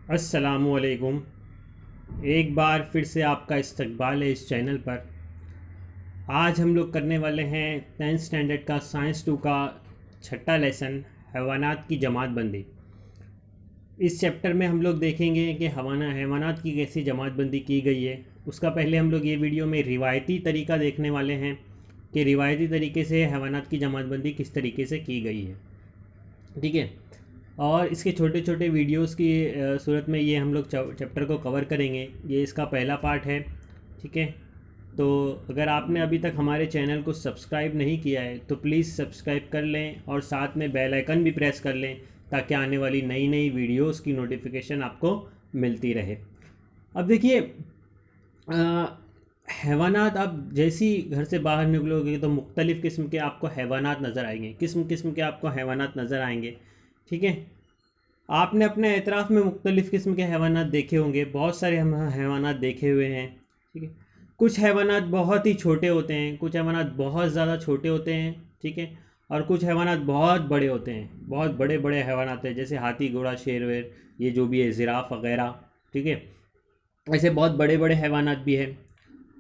अस्सलामुअलैकुम। एक बार फिर से आपका इस्तकबाल है इस चैनल पर। आज हम लोग करने वाले हैं 10th स्टैंडर्ड का साइंस 2 का छठा लेसन, हैवानात की जमात बंदी। इस चैप्टर में हम लोग देखेंगे कि हैवानात की कैसी जमात बंदी की गई है। उसका पहले हम लोग ये वीडियो में रिवायती तरीका देखने वाले हैं कि रिवायती तरीके से हैवानात की जमात बंदी किस तरीके से की गई है। ठीक है। और इसके छोटे छोटे वीडियोस की सूरत में ये हम लोग चैप्टर को कवर करेंगे। ये इसका पहला पार्ट है। ठीक है। तो अगर आपने अभी तक हमारे चैनल को सब्सक्राइब नहीं किया है तो प्लीज़ सब्सक्राइब कर लें और साथ में बेल आइकन भी प्रेस कर लें ताकि आने वाली नई नई वीडियोस की नोटिफिकेशन आपको मिलती रहे। अब देखिए, हैवानात, आप जैसी घर से बाहर निकलोगे तो मुख्तलिफ़ किस्म के आपको हैवानात नज़र आएंगे, किस्म किस्म के आपको हैवानात नज़र आएंगे। ठीक है। आपने अपने एतराफ़ में मुख्तलिफ़ किस्म के हैवानात देखे होंगे, बहुत सारे हम हैवानात देखे हुए हैं। ठीक है। कुछ हैवानात बहुत ही छोटे होते हैं, कुछ हैवानात बहुत ज़्यादा छोटे होते हैं। ठीक है। और कुछ हैवानात बहुत बड़े होते हैं, बहुत बड़े बड़े हैवानात हैं, जैसे हाथी, घोड़ा, शेर वेर, ये जो भी है, ज़िराफ़ वगैरह। ठीक है। ऐसे बहुत बड़े बड़े हैवानात भी हैं।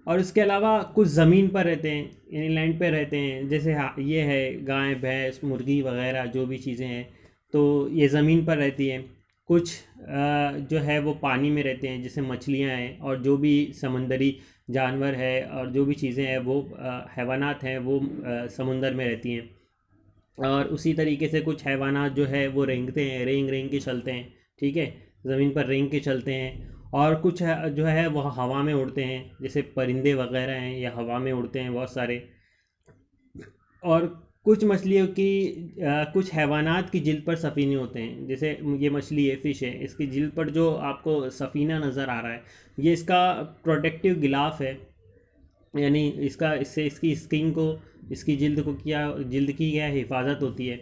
और इसके अलावा कुछ ज़मीन पर रहते हैं, यानी लैंड पर रहते हैं, जैसे ये है गाय, भैंस, मुर्गी वगैरह जो भी चीज़ें हैं, तो ये ज़मीन पर रहती हैं। कुछ जो है वो पानी में रहते हैं, जैसे मछलियाँ हैं, और जो भी समंदरी जानवर है और जो भी चीज़ें हैं वो हैवानात हैं, वो समुंदर में रहती हैं। और उसी तरीके से कुछ हैवानात जो है वो रेंगते हैं, रेंग रेंग के चलते हैं। ठीक है। ज़मीन पर रेंग के चलते हैं। और कुछ जो है वो हवा में उड़ते हैं, जैसे परिंदे वगैरह हैं, या हवा में उड़ते हैं बहुत सारे। और कुछ मछलियों की कुछ हैवानात की जिल्द पर सफ़ीने होते हैं, जैसे ये मछली है, फ़िश है, इसकी जिल्द पर जो आपको सफ़ीना नज़र आ रहा है, ये इसका प्रोटेक्टिव गिलाफ है। यानी इसका, इससे इसकी स्किन को, इसकी जिल्द की क्या हिफाजत होती है।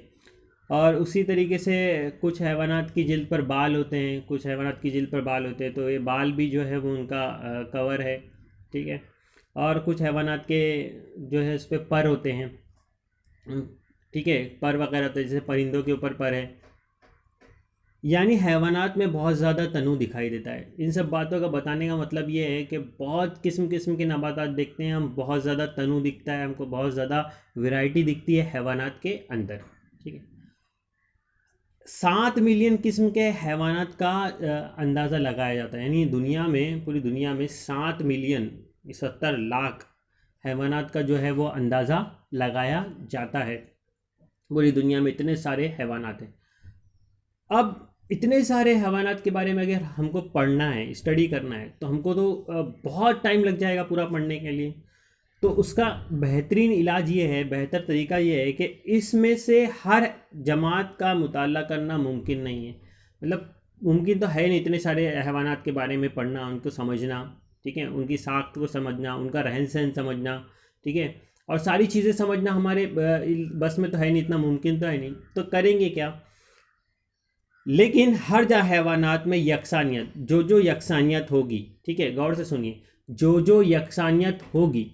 और उसी तरीके से कुछ हैवानात की जिल्द पर बाल होते हैं, कुछ हैवानात की जिल्द पर बाल होते हैं, तो ये बाल भी जो है वो उनका कवर है। ठीक है। और कुछ हैवानात के जो है उस पर पर होते हैं। ठीक है, पर वगैरह होते हैं, जैसे परिंदों के ऊपर पर है। यानी हैवानात में बहुत ज़्यादा तनु दिखाई देता है। इन सब बातों का बताने का मतलब ये है कि बहुत किस्म किस्म के नबातात देखते हैं हम, बहुत ज़्यादा तनु दिखता है हमको, बहुत ज़्यादा वैरायटी दिखती है हैवानात के अंदर। ठीक है। 7 मिलियन किस्म के हैवानात का अंदाज़ा लगाया जाता है, यानी दुनिया में, पूरी दुनिया में 7 मिलियन, 70 लाख हैवानात का जो है वो अंदाज़ा लगाया जाता है। पूरी दुनिया में इतने सारे हैवानात हैं। अब इतने सारे हैवानात के बारे में अगर हमको पढ़ना है, स्टडी करना है, तो हमको तो बहुत टाइम लग जाएगा पूरा पढ़ने के लिए। तो उसका बेहतरीन इलाज ये है, बेहतर तरीका ये है कि इसमें से हर जमात का मुताला करना मुमकिन नहीं है। मतलब मुमकिन तो है नहीं इतने सारे हैवानात के बारे में पढ़ना, उनको समझना। ठीक है। उनकी साख्त को समझना, उनका रहन सहन समझना। ठीक है। और सारी चीज़ें समझना हमारे बस में तो है नहीं, इतना मुमकिन तो है नहीं। तो करेंगे क्या? लेकिन हर जा हैवानात में यकसानियत, जो जो यकसानियत होगी, ठीक है, गौर से सुनिए, जो जो यकसानियत होगी,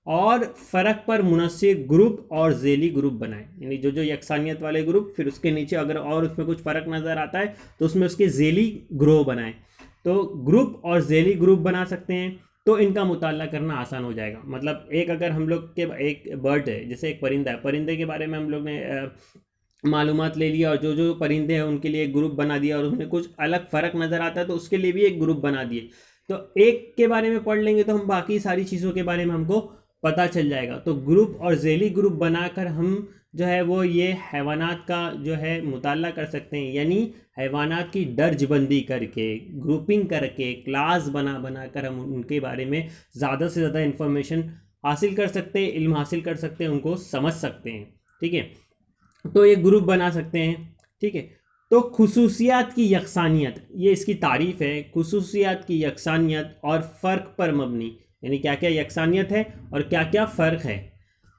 और फ़र्क पर मुनस्सिर ग्रुप और ज़ेली ग्रुप बनाए। यानी जो जो यकसानियत वाले ग्रुप, फिर उसके नीचे अगर और उसमें कुछ फ़र्क नज़र आता है तो उसमें उसके ज़ेली ग्रुप बनाए। तो ग्रुप और ज़ेली ग्रुप बना सकते हैं, तो इनका मुताला करना आसान हो जाएगा। मतलब एक, अगर हम लोग के एक बर्ड है, जैसे एक परिंदा है, परिंदे के बारे में हम लोग ने मालूमात ले लिया, और जो जो परिंदे हैं उनके लिए एक ग्रुप बना दिया, और उसमें कुछ अलग फ़र्क नज़र आता है तो उसके लिए भी एक ग्रुप बना दिए। तो एक के बारे में पढ़ लेंगे तो हम बाकी सारी चीज़ों के बारे में हमको पता चल जाएगा। तो ग्रुप और ज़ेली ग्रुप बनाकर हम जो है वो ये हैवानात का जो है मुताला कर सकते हैं। यानी हैवानात की दर्जबंदी करके, ग्रुपिंग करके, क्लास बना बना कर हम उनके बारे में ज़्यादा से ज़्यादा इन्फॉर्मेशन हासिल कर सकते हैं, इल्म हासिल कर सकते हैं, उनको समझ सकते हैं। ठीक है। तो ये ग्रुप बना सकते हैं। ठीक है। तो खुसूसियात की यकसानियत, ये इसकी तारीफ़ है, खुसूसियात की यकसानियत और फ़र्क पर मबनी, यानी क्या क्या यकसानियत है और क्या क्या फ़र्क है।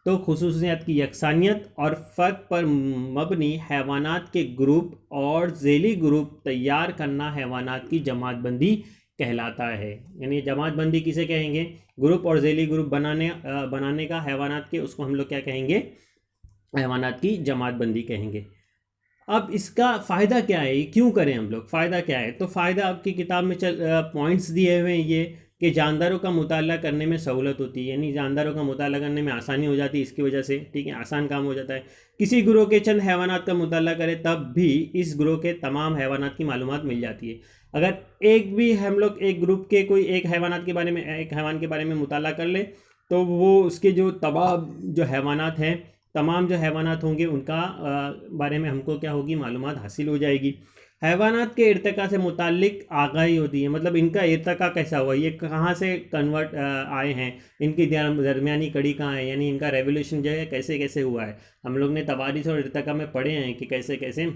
तो खुसूसियात की यकसानियत और फ़र्क पर मबनी हैवानात के ग्रुप और ज़ेली ग्रुप तैयार करना हैवानात की जमातबंदी कहलाता है। यानी जमातबंदी किसे कहेंगे? ग्रुप और ज़ेली ग्रुप बनाने का हैवानात के, उसको हम लोग क्या कहेंगे? हैवानात की जमातबंदी कहेंगे। अब इसका फ़ायदा क्या है, ये क्यों करें हम लोग, फ़ायदा क्या है? तो फ़ायदा आपकी किताब में पॉइंट्स दिए हुए हैं ये, कि जानदारों का मुताला करने में सहूलत होती है, यानी जानदारों का मुताला करने में आसानी हो जाती है इसकी वजह से, ठीक है, आसान काम हो जाता है। किसी ग्रोह के चंद हैवानात का मुताला करें तब भी इस ग्रोह के तमाम हैवानात की मालूमात मिल जाती है। अगर एक भी हम लोग एक ग्रुप के कोई एक हैवानात के बारे में, एक हैवान के बारे में मुताला कर ले, तो वो उसके जो तमाम जो हैवानात हैं, तमाम जो हैवानात होंगे उनका बारे में हमको क्या होगी, मालूमात हासिल हो जाएगी। हैवानात के इर्तिका से मुतालिक आगाही होती है, मतलब इनका इर्तिका कैसा हुआ, ये कहाँ से कन्वर्ट आए हैं, इनकी दरमियानी कड़ी कहाँ है, यानी इनका रेवोल्यूशन जो है कैसे कैसे हुआ है। हम लोग ने तवारीख और इर्तिका में पढ़े हैं कि कैसे कैसे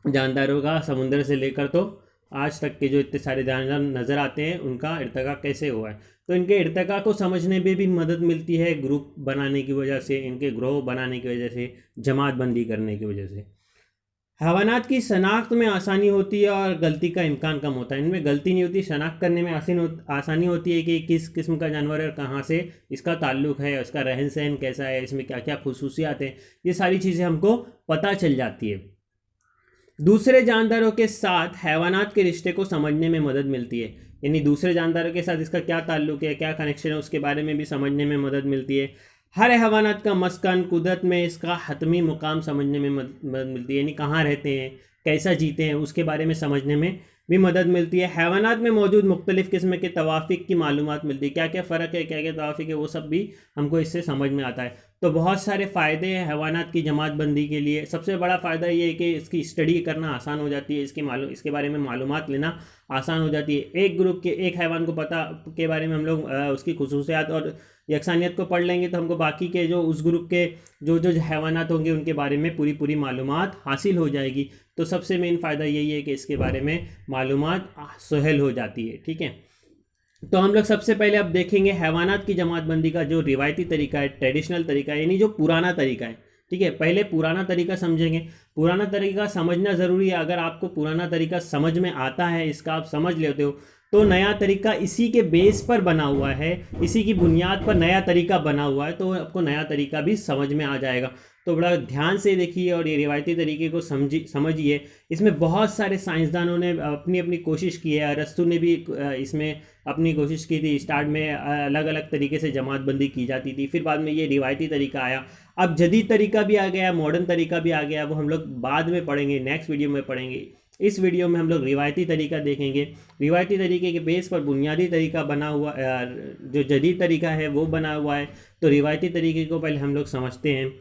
जानदारों का समुंदर से लेकर तो आज तक के जो इतने सारे जानदार नज़र आते हैं उनका इर्तिका कैसे हुआ है। तो इनके इर्तिका को समझने में भी मदद मिलती है ग्रुप बनाने की वजह से, इनके ग्रोह बनाने की वजह से, जमात बंदी करने की वजह से। हैवानात की शनाख्त में आसानी होती है और गलती का इम्कान कम होता है, इनमें गलती नहीं होती, शनाख्त करने में आसानी होती है कि किस किस्म का जानवर है और कहाँ से इसका ताल्लुक़ है, उसका रहन सहन कैसा है, इसमें क्या क्या खुसूसियात हैं, ये सारी चीज़ें हमको पता चल जाती है। दूसरे जानदारों के साथ हैवानात के रिश्ते को समझने में मदद मिलती है, यानी दूसरे जानदारों के साथ इसका क्या ताल्लुक़ है, क्या कनेक्शन है, उसके बारे में भी समझने में मदद मिलती है। हर हैवानात का मस्कन कुदरत में इसका हतमी मुकाम समझने में मदद मिलती है, यानी कहाँ रहते हैं, कैसा जीते हैं, उसके बारे में समझने में भी मदद मिलती है। हैवानात में मौजूद मुख्तलिफ़ किस्म के तवाफ़िक की मालूमात मिलती है, क्या क्या फ़र्क है, क्या क्या तवाफ़िक है, वो सब भी हमको इससे समझ में आता है। तो बहुत सारे फ़ायदे हैं हैवानात की जमात बंदी के लिए। सबसे बड़ा फ़ायदा ये है कि इसकी स्टडी करना आसान हो जाती है, इसके बारे में मालूमात लेना आसान हो जाती है। एक ग्रुप के एक हैवान को पता के बारे में हम लोग उसकी खुसूसियात और यकसानियत को पढ़ लेंगे तो हमको बाकी के जो उस ग्रुप के जो जो हैवानात होंगे उनके बारे में पूरी पूरी मालूमात हासिल हो जाएगी। तो सबसे मेन फ़ायदा यही है कि इसके बारे में मालूमात सहल हो जाती है, ठीक है। तो हम लोग सबसे पहले अब देखेंगे हैवानात की जमातबंदी का जो रिवायती तरीका है, ट्रेडिशनल तरीका है, यानी जो पुराना तरीका है, ठीक है। पहले पुराना तरीका समझेंगे। पुराना तरीका समझना ज़रूरी है। अगर आपको पुराना तरीका समझ में आता है, इसका आप समझ लेते हो, तो नया तरीका इसी के बेस पर बना हुआ है, इसी की बुनियाद पर नया तरीका बना हुआ है, तो आपको नया तरीका भी समझ में आ जाएगा। तो बड़ा ध्यान से देखिए और ये रिवायती तरीके को समझिए। इसमें बहुत सारे साइंसदानों ने अपनी अपनी कोशिश की है। अरस्तू ने भी इसमें अपनी कोशिश की थी। स्टार्ट में अलग अलग तरीके से जमातबंदी की जाती थी, फिर बाद में ये रिवायती तरीका आया। अब जदीद तरीका भी आ गया, मॉडर्न तरीका भी आ गया, वो हम लोग बाद में पढ़ेंगे, नेक्स्ट वीडियो में पढ़ेंगे। इस वीडियो में हम लोग रिवायती तरीका देखेंगे। रिवायती तरीके के बेस पर बुनियादी तरीका बना हुआ, जो जदीद तरीका है वो बना हुआ है। तो रिवायती तरीके को पहले हम लोग समझते हैं।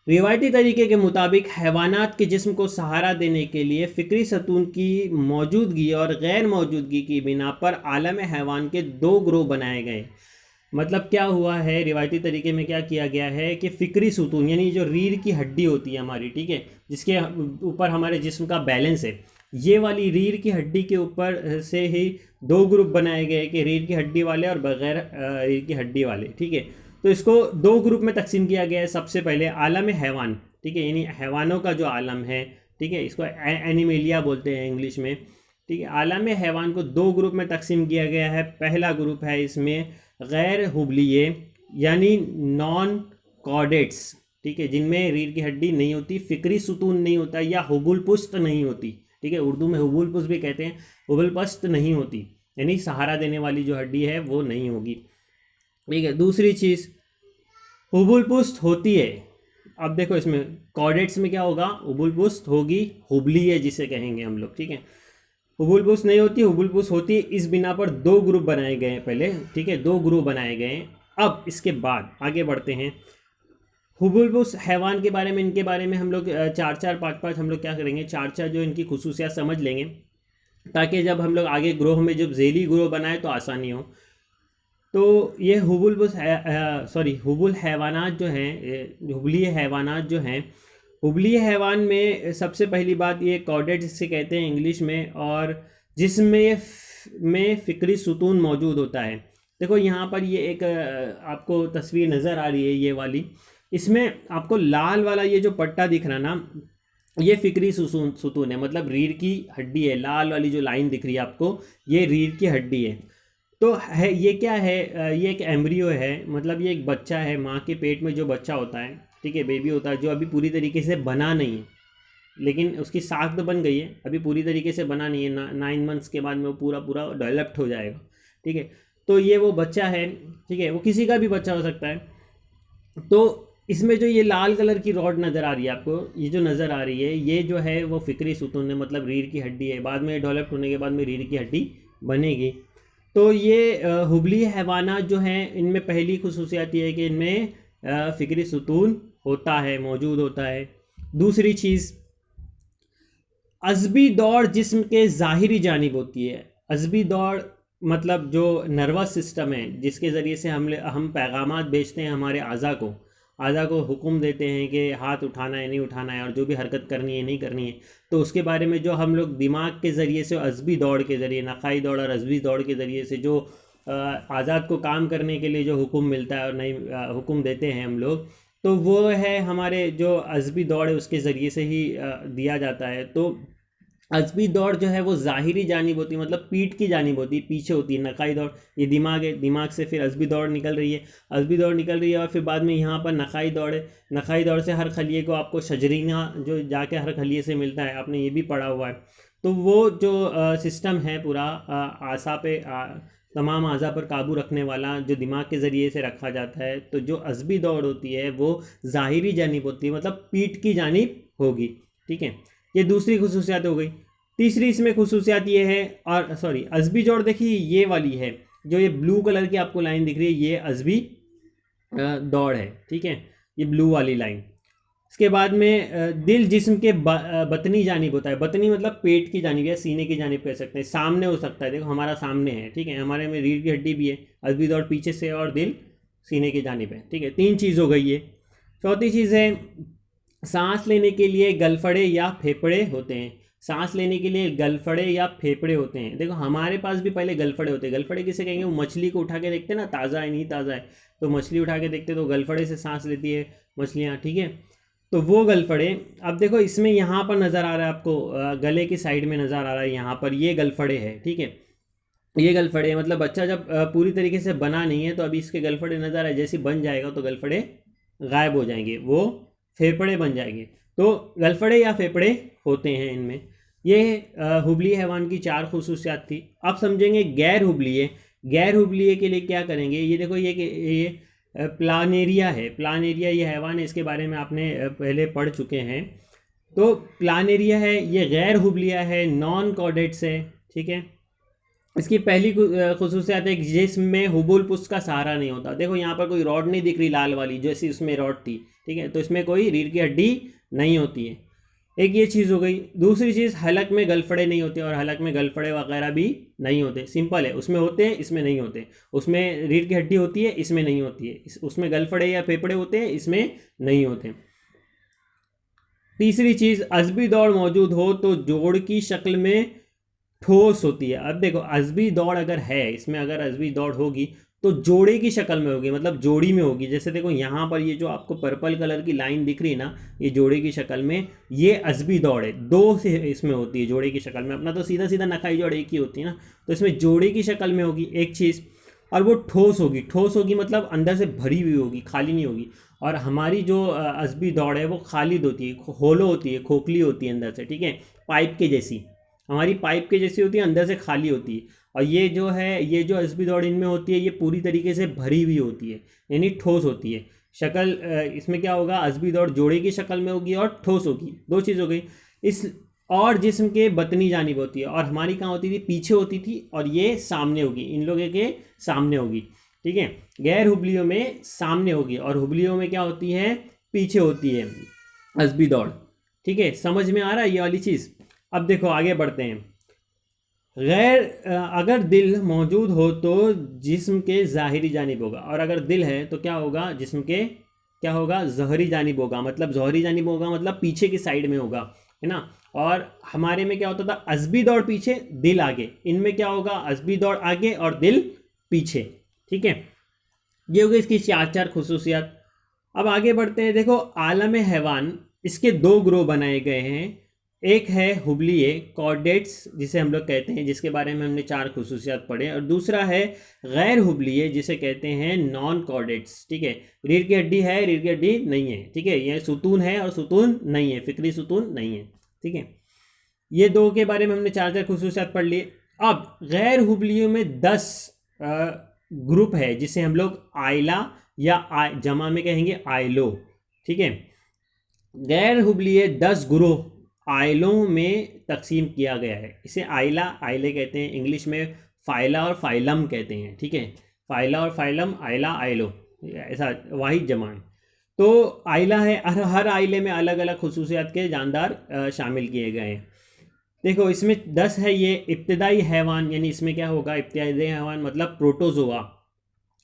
रिवायती तरीके के मुताबिक हैवानात के जिस्म को सहारा देने के लिए फ़िक्री सतून की मौजूदगी और गैर मौजूदगी की बिना पर आलम हैवान के दो ग्रोह बनाए गए। मतलब क्या हुआ है, रिवायती तरीके में क्या किया गया है कि फ़िक्री सतून यानी जो रीढ़ की हड्डी होती है हमारी, ठीक है, जिसके ऊपर हमारे जिस्म का बैलेंस है, ये वाली रीढ़ की हड्डी के ऊपर से ही दो ग्रुप बनाए गए कि रीढ़ की हड्डी वाले और बग़ैर रीढ़ की हड्डी वाले, ठीक है। तो इसको दो ग्रुप में तकसीम किया गया है। सबसे पहले आलम हैवान, ठीक है, यानी हैवानों का जो आलम है, ठीक है, इसको एनिमेलिया बोलते हैं इंग्लिश में, ठीक है। आलम हैवान को दो ग्रुप में तकसीम किया गया है। पहला ग्रुप है इसमें गैर हुबलिये यानी नॉन कॉर्डेट्स, ठीक है, जिनमें रीढ़ की हड्डी नहीं होती, फ़िक्री सुतून नहीं होता या हुबुल पुस्त नहीं होती, ठीक है, उर्दू में हुबुल पुस्त भी कहते हैं, हुबुल पुस्त नहीं होती, यानी सहारा देने वाली जो हड्डी है वो नहीं होगी, ठीक है। दूसरी चीज़ हुबुल पुस्त होती है। अब देखो इसमें कॉर्डेट्स में क्या होगा, हुबुल पुस्त होगी, हुबली है जिसे कहेंगे हम लोग, ठीक है। हुबुल पुस्त नहीं होती, हुबुल पुस्त होती है। इस बिना पर दो ग्रुप बनाए गए हैं पहले, ठीक है, दो ग्रुप बनाए गए हैं। अब इसके बाद आगे बढ़ते हैं। हुबुल पुस्त हैवान के बारे में, इनके बारे में हम लोग चार चार पाँच पाँच हम लोग क्या करेंगे, चार चार जो इनकी खुसूसियात समझ लेंगे, ताकि जब हम लोग आगे ग्रोह में जब झेली ग्रोह बनाए तो आसानी हो। तो ये हुबुल हैवानात जो हैं, हुबली हैवानात जो हैं, हुबली हैवान में सबसे पहली बात ये कॉर्डेट जिसे कहते हैं इंग्लिश में, और जिसमें फ़िक्री सुतून मौजूद होता है। देखो यहाँ पर ये एक आपको तस्वीर नज़र आ रही है, ये वाली, इसमें आपको लाल वाला ये जो पट्टा दिख रहा ना, ये फ़िक्री सुतून है, मतलब रीढ़ की हड्डी है। लाल वाली जो लाइन दिख रही है आपको, ये रीढ़ की हड्डी है। तो है ये क्या है, ये एक एम्ब्रियो है, मतलब ये एक बच्चा है, माँ के पेट में जो बच्चा होता है, ठीक है, बेबी होता है, जो अभी पूरी तरीके से बना नहीं है, लेकिन उसकी साख तो बन गई है, अभी पूरी तरीके से बना नहीं है। 9 मंथ्स के बाद में वो पूरा पूरा डेवलप्ड हो जाएगा, ठीक है। तो ये वो बच्चा है, ठीक है, वो किसी का भी बच्चा हो सकता है। तो इसमें जो ये लाल कलर की रॉड नज़र आ रही है आपको, ये जो नज़र आ रही है, ये जो है वो फिक्री सुतून है, मतलब रीढ़ की हड्डी है। बाद में डेवलप होने के बाद में रीढ़ की हड्डी बनेगी। तो ये हुबली हैवानात जो हैं, इनमें पहली खुसूसियत ये है कि इनमें फिक्री सुतून होता है, मौजूद होता है। दूसरी चीज़, अज़बी दौड़ जिस्म के ज़ाहिरी जानिब होती है। अज़बी दौड़ मतलब जो नर्वस सिस्टम है, जिसके ज़रिए से हम पैगामात भेजते हैं हमारे आज़ा को हुक्म देते हैं कि हाथ उठाना है नहीं उठाना है, और जो भी हरकत करनी है नहीं करनी है। तो उसके बारे में जो हम लोग दिमाग के ज़रिए से, अज़बी दौड़ के ज़रिए, नखाई दौड़ और अज़बी दौड़ के ज़रिए से जो आज़ाद को काम करने के लिए जो हुक्म मिलता है और नहीं हुक्म देते हैं हम लोग, तो वो है हमारे जो अज़बी दौड़ है उसके ज़रिए से ही दिया जाता है। तो अज़बी दौड़ जो है वो ज़ाहिरी जानिब होती है, मतलब पीठ की जानिब होती है, पीछे होती है। नखाई दौड़ ये दिमाग है, दिमाग से फिर अज़बी दौड़ निकल रही है, अज़बी दौड़ निकल रही है, और फिर बाद में यहाँ पर नखाई दौड़ है। नखाई दौड़ से हर खलिए को आपको शजरीना जो जाके हर खलिए से मिलता है, आपने ये भी पढ़ा हुआ है। तो वो जो सिस्टम है पूरा आसा पे तमाम आज़ा पर काबू रखने वाला, जो दिमाग के ज़रिए से रखा जाता है। तो जो अज़बी दौड़ होती है वो ज़ाहिरी जानिब होती है, मतलब पीठ की जानिब होगी, ठीक है। ये दूसरी खुसूसियात हो गई। तीसरी इसमें खुसूसियात ये है, और सॉरी अज़बी दौड़ देखिए ये वाली है, जो ये ब्लू कलर की आपको लाइन दिख रही है, ये अज़बी दौड़ है, ठीक है, ये ब्लू वाली लाइन। इसके बाद में दिल जिस्म के बतनी जानिब होता है। बतनी मतलब पेट की जानिब या सीने की जानिब कह सकते हैं, सामने हो सकता है। देखो हमारा सामने है, ठीक है, हमारे में रीढ़ की हड्डी भी है, अज़बी दौड़ पीछे से और दिल सीने की जानिब है, ठीक है। 3 चीज़ हो गई है। चौथी चीज़ है, सांस लेने के लिए गलफड़े या फेफड़े होते हैं। सांस लेने के लिए गलफड़े या फेफड़े होते हैं। देखो हमारे पास भी पहले गलफड़े होते हैं। गलफड़े किसे कहेंगे? वो मछली को उठा के देखते हैं ना, ताज़ा है नहीं ताज़ा है, तो मछली उठा के देखते तो गलफड़े से सांस लेती है मछलियाँ, ठीक है। तो वो गलफड़े, अब देखो इसमें यहाँ पर नज़र आ रहा है आपको, गले की साइड में नज़र आ रहा है, यहाँ पर ये गलफड़े है, ठीक है। ये गलफड़े मतलब बच्चा जब पूरी तरीके से बना नहीं है, तो अभी इसके गलफड़े नज़र आ रहे, जैसे बन जाएगा तो गलफड़े गायब हो जाएंगे, वो फेफड़े बन जाएंगे। तो गलफड़े या फेफड़े होते हैं इनमें। ये हुबली हैवान की 4 खुसूसियात थी। अब समझेंगे गैर हुबलिये। गैर हुबलिये के लिए क्या करेंगे? ये देखो ये प्लानेरिया है। प्लानेरिया ये हैवान है, इसके बारे में आपने पहले पढ़ चुके हैं। तो प्लानेरिया है, ये गैर हुबलिया है, नॉन कॉर्डेट्स है, ठीक है। इसकी पहली खुसूसियत है कि जिस्म में हुबुल पुस का सहारा नहीं होता। देखो यहाँ पर कोई रॉड नहीं दिख रही लाल वाली, जैसी उसमें रॉड थी, ठीक है, तो इसमें कोई रीढ़ की हड्डी नहीं होती है। एक ये चीज़ हो गई। दूसरी चीज़, हलक में गलफड़े नहीं होते, और हलक में गलफड़े वगैरह भी नहीं होते। सिंपल है, उसमें होते हैं इसमें नहीं होते। उसमें रीढ़ की हड्डी होती है, इसमें नहीं होती है। उसमें गलफड़े या फेफड़े होते हैं, इसमें नहीं होते। तीसरी चीज़, अज़बी दौड़ मौजूद हो तो जोड़ की शक्ल में ठोस होती है। अब देखो अज़बी दौड़ अगर है, इसमें अगर अज़बी दौड़ होगी तो जोड़े की शक्ल में होगी, मतलब जोड़ी में होगी। जैसे देखो यहाँ पर ये जो आपको पर्पल कलर की लाइन दिख रही है ना, ये जोड़े की शक्ल में, ये अज़बी दौड़ है। 2 से इसमें होती है जोड़े की शक्ल में। अपना तो सीधा सीधा नखाई जोड़ एक ही होती है ना, तो इसमें जोड़े की शक्ल में होगी एक चीज़। और वो ठोस होगी। ठोस होगी मतलब अंदर से भरी हुई होगी, खाली नहीं होगी। और हमारी जो अज़बी दौड़ है वो खालिद होती है, होलो होती है, खोखली होती है अंदर से, ठीक है, पाइप के जैसी। हमारी पाइप के जैसी होती है, अंदर से खाली होती है। और ये जो है, ये जो अज़बी दौड़ इनमें होती है, ये पूरी तरीके से भरी हुई होती है, यानी ठोस होती है। शक्ल इसमें क्या होगा, अज़बी दौड़ जोड़े की शक्ल में होगी और ठोस होगी। 2 चीज़ हो गई। इस और जिस्म के बतनी जानिब होती है, और हमारी कहाँ होती थी? पीछे होती थी, और ये सामने होगी, इन लोगों के सामने होगी, ठीक है। गैर हुबलियों में सामने होगी, और हुबलियों में क्या होती है? पीछे होती है अज़बी दौड़, ठीक है। समझ में आ रहा है ये वाली चीज़? अब देखो आगे बढ़ते हैं। अगर दिल मौजूद हो तो जिस्म के ज़ाहिरी जानिब होगा, और अगर दिल है तो क्या होगा? जिस्म के क्या होगा? ज़हरी जानिब होगा। मतलब ज़हरी जानिब होगा मतलब पीछे की साइड में होगा, है ना। और हमारे में क्या होता था? अज़बी दौड़ पीछे, दिल आगे। इनमें क्या होगा? अज़बी दौड़ आगे और दिल पीछे, ठीक है। ये हो गई इसकी 4 खुसूसियात। अब आगे बढ़ते हैं। देखो आलम हैवान, इसके 2 ग्रोह बनाए गए हैं। एक है हुबलिये कॉर्डेट्स, जिसे हम लोग कहते हैं, जिसके बारे में हमने 4 खुसूसियात पढ़े। और दूसरा है गैर हुबलिये, जिसे कहते हैं नॉन कॉर्डेट्स, ठीक है। रीढ़ की हड्डी है, रीढ़ की हड्डी नहीं है, ठीक है। यह सुतून है और सुतून नहीं है, फिक्री सुतून नहीं है। ठीक है, ये दो के बारे में हमने चार चार खुसूसियात पढ़ लिए। अब गैर हुबलियों में 10 ग्रुप है जिसे हम लोग आइला या जमा में कहेंगे आइलो। ठीक है, गैर हुबलिये 10 ग्रुप आइलों में तकसीम किया गया है। इसे आइला आइले कहते हैं, इंग्लिश में फाइला और फाइलम कहते हैं। ठीक है, फाइला और फाइलम, आइला आइलो, ऐसा वाहिद जमा है। तो आइला है, हर आइले में अलग अलग खुसूसियात के जानदार शामिल किए गए हैं। देखो इसमें 10 है। ये इब्तिदाई हैवान, यानी इसमें क्या होगा, इब्तिदाई हैवान मतलब प्रोटोजोआ।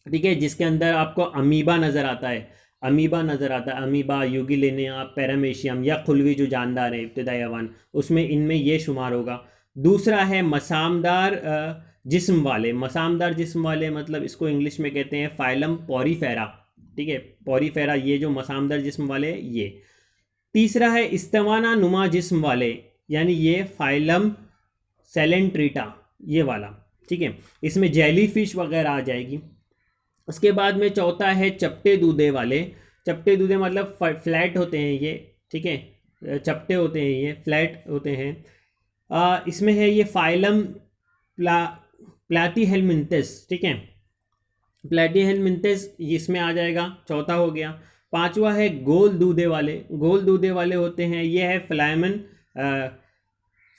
ठीक है, जिसके अंदर आपको अमीबा नज़र आता है, अमीबा नज़र आता है, अमीबा, यूगिलेनिया, पैरामेशियम या खुलवी जो जानदार है इब्तिदाई हैवान, उसमें इनमें ये शुमार होगा। दूसरा है मसामदार जिस्म वाले। मसामदार जिस्म वाले मतलब इसको इंग्लिश में कहते हैं फाइलम पॉरीफेरा। ठीक है, पॉरीफेरा, ये जो मसामदार जिस्म वाले ये। तीसरा है इस्तेवाना नुमा जिस्म वाले, यानी ये फाइलम सेलेंट्रीटा, ये वाला। ठीक है, इसमें जेली फिश वगैरह आ जाएगी। उसके बाद में चौथा है चपटे दूधे वाले। चपटे दूधे मतलब फ्लैट होते हैं ये। ठीक है, चपटे होते हैं ये, फ्लैट होते हैं। इसमें है ये फाइलम प्लाटीहेलमिंथस। ठीक है, प्लेटिहेलमिंथस इसमें आ जाएगा, चौथा हो गया। पांचवा है गोल दूधे वाले। गोल दूधे वाले होते हैं, ये है फ्लाइमन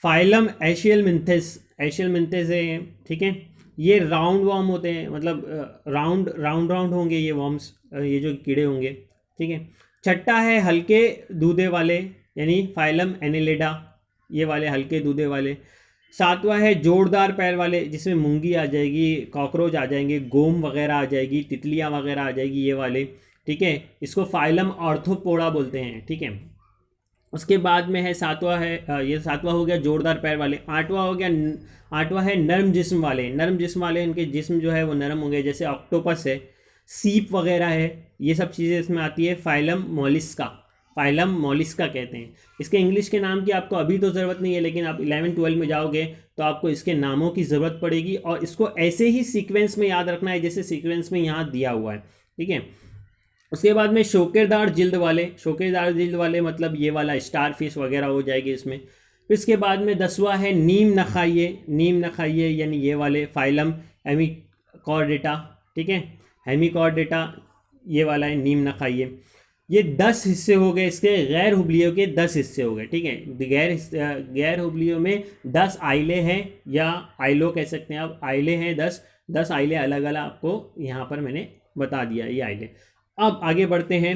फाइलम एशियलमिंथस। एशियलमिंथस है ये। ठीक है, ये राउंड वर्म होते हैं, मतलब राउंड राउंड होंगे ये वर्म्स, ये जो कीड़े होंगे। ठीक है, छठा है हल्के दूधे वाले, यानी फाइलम एनिलिडा, ये वाले हल्के दूधे वाले। सातवां है जोरदार पैर वाले, जिसमें मूंगी आ जाएगी, कॉकरोच आ जाएंगे, गोम वगैरह आ जाएगी, तितलियां वगैरह आ जाएगी, ये वाले। ठीक है, इसको फाइलम ऑर्थोपोडा बोलते हैं। ठीक है, उसके बाद में है सातवां है, ये सातवां हो गया जोरदार पैर वाले। आठवां हो गया, आठवां है नरम जिस्म वाले। नरम जिस्म वाले, इनके जिस्म जो है वो नरम होंगे, जैसे ऑक्टोपस है, सीप वगैरह है, ये सब चीज़ें इसमें आती है। फाइलम मोलिस्का, फाइलम मोलिस्का कहते हैं। इसके इंग्लिश के नाम की आपको अभी तो ज़रूरत नहीं है, लेकिन आप 11-12 में जाओगे तो आपको इसके नामों की ज़रूरत पड़ेगी, और इसको ऐसे ही सीक्वेंस में याद रखना है जैसे सीक्वेंस में यहाँ दिया हुआ है। ठीक है, उसके बाद में शोकेदार जिल्द वाले। शोकेदार जिल्द वाले मतलब ये वाला स्टार फिश वगैरह हो जाएगी इसमें। इसके बाद में 10वां है नीम नखाइये। नीम नखाइये यानी ये वाले फाइलम हेमिकॉर्डेटा। ठीक है, हेमिकॉर्डेटा ये वाला है नीम नखाइये। ये 10 हिस्से हो गए इसके, गैर हुबलियों के 10 हिस्से हो गए। ठीक है, गैर हुबलियों में 10 आइले हैं, या आइलो कह सकते हैं आप, आइले हैं 10 आइले अलग अलग आपको यहाँ पर मैंने बता दिया ये आइले। अब आगे बढ़ते हैं।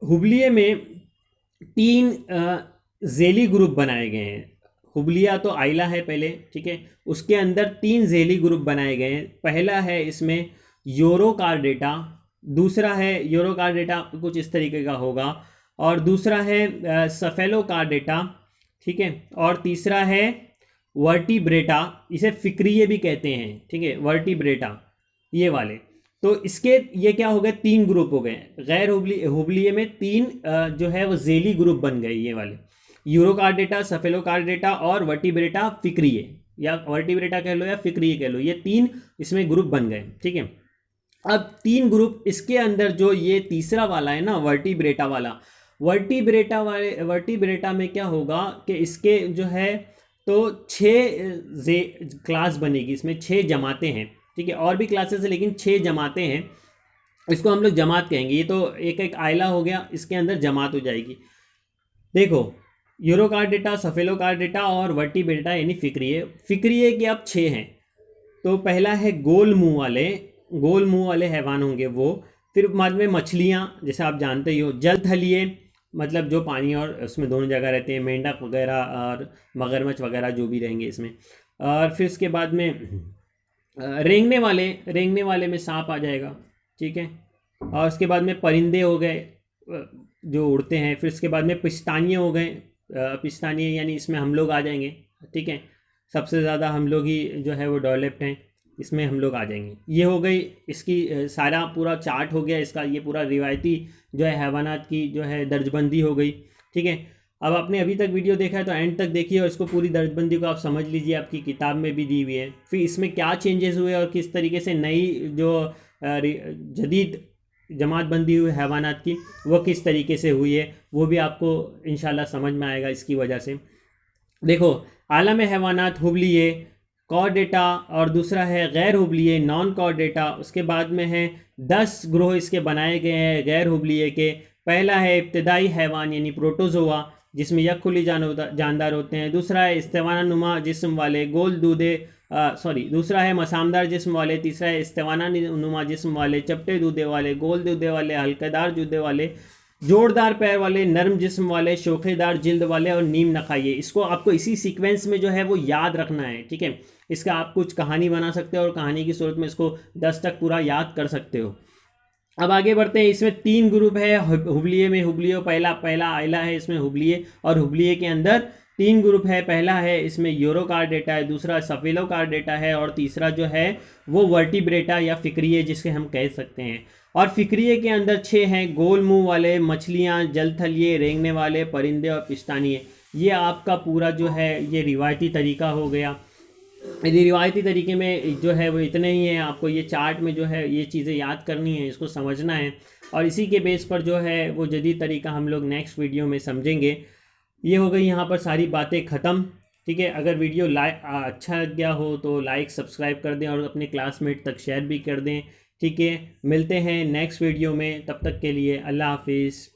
हुबलिये में 3 झेली ग्रुप बनाए गए हैं। हुबलिया तो आइला है पहले। ठीक है, उसके अंदर 3 झेली ग्रुप बनाए गए हैं। पहला है इसमें यूरोकार्डेटा, दूसरा है यूरोकार्डेटा कुछ इस तरीके का होगा, और दूसरा है सफेलोकार्डेटा। ठीक है, और तीसरा है वर्टिब्रेटा, इसे फिक्रिये भी कहते हैं। ठीक है, वर्टिब्रेटा ये वाले। तो इसके ये क्या हो गए, 3 ग्रुप हो गए। गैर हुबलिये में 3 जो है वो झेली ग्रुप बन गए, ये वाले यूरोकार्डेटा, सफेलोकार्डेटा और वर्टिब्रेटा फिक्रिये, या वर्टिब्रेटा कह लो या फिक्रिये कह लो, ये 3 इसमें ग्रुप बन गए। ठीक है, अब 3 ग्रुप, इसके अंदर जो ये तीसरा वाला है ना वर्टिब्रेटा वाला, वर्टिब्रेटा में क्या होगा कि इसके जो है तो 6 क्लास बनेगी, इसमें 6 जमातें हैं। ठीक है, और भी क्लासेस है लेकिन 6 जमातें हैं, इसको हम लोग जमात कहेंगे। ये तो एक एक आइला हो गया, इसके अंदर जमात हो जाएगी। देखो यूरोकार्डेटा, सफेलोकार्डेटा और वर्टिब्रेटा यानी फिक्रिये के अब 6 हैं। तो पहला है गोल मुंह वाले हैवान होंगे वो। फिर बाद में मछलियाँ, जैसे आप जानते ही हो। जलथलीय मतलब जो पानी और उसमें दोनों जगह रहते हैं, मेंढक वगैरह और मगरमच्छ वगैरह जो भी रहेंगे इसमें। और फिर उसके बाद में रेंगने वाले में सांप आ जाएगा। ठीक है, और उसके बाद में परिंदे हो गए जो उड़ते हैं। फिर उसके बाद में पिस्तानिये हो गए, पिस्तानिये यानी इसमें हम लोग आ जाएंगे। ठीक है, सबसे ज़्यादा हम लोग ही जो है वो डेवलप्ड हैं, इसमें हम लोग आ जाएंगे। ये हो गई इसकी सारा पूरा चार्ट हो गया इसका, ये पूरा रिवायती जो है हैवानात की जो है दर्जबंदी हो गई। ठीक है, अब आपने अभी तक वीडियो देखा है तो एंड तक देखिए और इसको पूरी दर्जबंदी को आप समझ लीजिए, आपकी किताब में भी दी हुई है। फिर इसमें क्या चेंजेस हुए और किस तरीके से नई जो जदीद जमात बंदी हुई हैवानात की वो किस तरीके से हुई है, वो भी आपको इंशाल्लाह समझ में आएगा इसकी वजह से। देखो, आलम हैवानात हुबलिये कॉर्डेटा, और दूसरा है गैर हुबलिये नॉन कॉर्डेटा। उसके बाद में है 10 ग्रोह इसके बनाए गए हैं गैर हुबलिये के। पहला है इब्तदाई हैवान यानी प्रोटोजोआ, जिसमें यखुली जानदार होते हैं। दूसरा है इस्तेवाना नुमा जिस्म वाले गोल दूधे दूसरा है मसामदार जिस्म वाले। तीसरा है इस्तेवाना नुमा जिस्म वाले चपटे दूधे वाले, गोल दूधे वाले, हल्केदार दूधे वाले, जोरदार पैर वाले, नरम जिस्म वाले, शोखेदार जिल्द वाले और नीम नखाइए। इसको आपको इसी सीक्वेंस में जो है वो याद रखना है, ठीक है। इसका आप कुछ कहानी बना सकते हो और कहानी की सूरत में इसको 10 तक पूरा याद कर सकते हो। अब आगे बढ़ते हैं। इसमें 3 ग्रुप है हुबलिये में। हुबलिये पहला आइला है इसमें हुबलिये, और हुबलिये के अंदर 3 ग्रुप है। पहला है इसमें यूरोकार्डेटा है, दूसरा सफेलोकार्डेटा है, और तीसरा जो है वो वर्टिब्रेटा या फिक्रिये जिसके हम कह सकते हैं। और फिक्रिये के अंदर 6 हैं गोल मुंह वाले, मछलियाँ, जलथलिए, रेंगने वाले परिंदे और पिस्तानिये। ये आपका पूरा जो है ये रिवायती तरीका हो गया। रिवायती तरीके में जो है वो इतने ही हैं। आपको ये चार्ट में जो है ये चीज़ें याद करनी है, इसको समझना है, और इसी के बेस पर जो है वो जदीद तरीका हम लोग नेक्स्ट वीडियो में समझेंगे। ये हो गई यहाँ पर सारी बातें ख़त्म, ठीक है। अगर वीडियो अच्छा लग गया हो तो लाइक सब्सक्राइब कर दें और अपने क्लासमेट तक शेयर भी कर दें, ठीक है। मिलते हैं नेक्स्ट वीडियो में, तब तक के लिए अल्लाह हाफिज़।